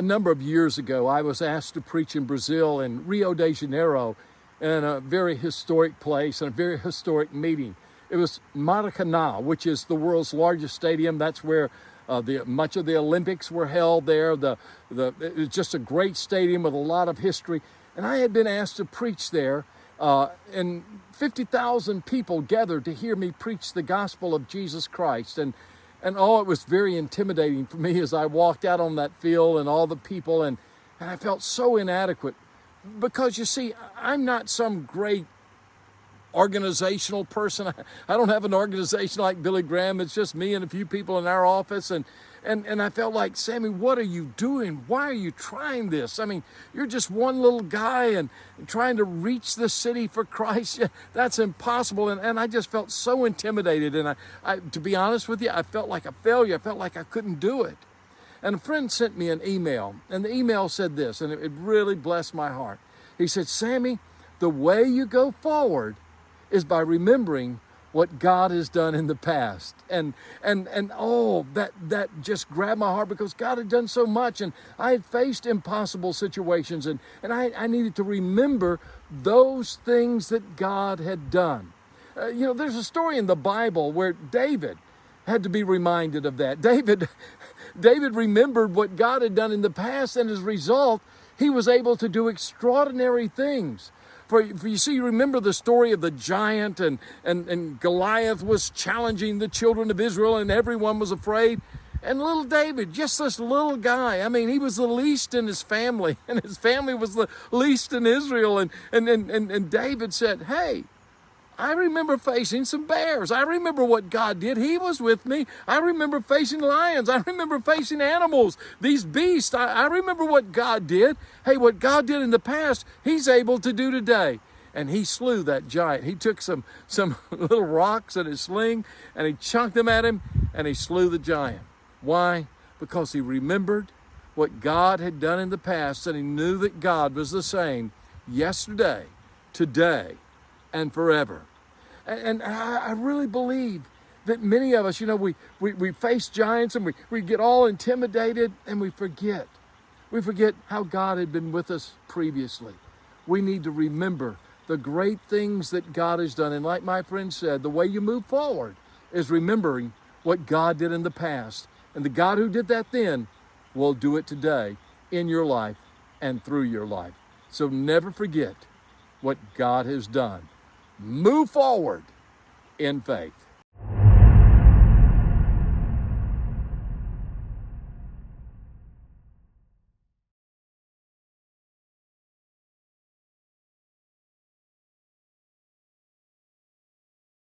number of years ago, I was asked to preach in Brazil, in Rio de Janeiro, in a very historic place and a very historic meeting. It was Maracanã, which is the world's largest stadium. That's where much of the Olympics were held there. It was just a great stadium with a lot of history. And I had been asked to preach there, and 50,000 people gathered to hear me preach the gospel of Jesus Christ. And it was very intimidating for me as I walked out on that field and all the people, and I felt so inadequate because, you see, I'm not some great organizational person. I don't have an organization like Billy Graham. It's just me and a few people in our office. And I felt like, Sammy, what are you doing? Why are you trying this? I mean, you're just one little guy and trying to reach the city for Christ. That's impossible. And I just felt so intimidated. And I, to be honest with you, I felt like a failure. I felt like I couldn't do it. And a friend sent me an email, and the email said this, and it really blessed my heart. He said, Sammy, the way you go forward is by remembering what God has done in the past. And that just grabbed my heart, because God had done so much, and I had faced impossible situations, and I needed to remember those things that God had done. There's a story in the Bible where David had to be reminded of that. David remembered what God had done in the past, and as a result, he was able to do extraordinary things. For you see, you remember the story of the giant, and Goliath was challenging the children of Israel, and everyone was afraid. And little David, just this little guy, I mean, he was the least in his family, and his family was the least in Israel. And David said, hey, I remember facing some bears. I remember what God did. He was with me. I remember facing lions. I remember facing animals, these beasts. I remember what God did. Hey, what God did in the past, he's able to do today. And he slew that giant. He took some little rocks in his sling, and he chunked them at him, and he slew the giant. Why? Because he remembered what God had done in the past, and he knew that God was the same yesterday, today, and forever. And I really believe that many of us, we face giants, and we get all intimidated, and we forget. We forget how God had been with us previously. We need to remember the great things that God has done. And like my friend said, the way you move forward is remembering what God did in the past. And the God who did that then will do it today in your life and through your life. So never forget what God has done. Move forward in faith.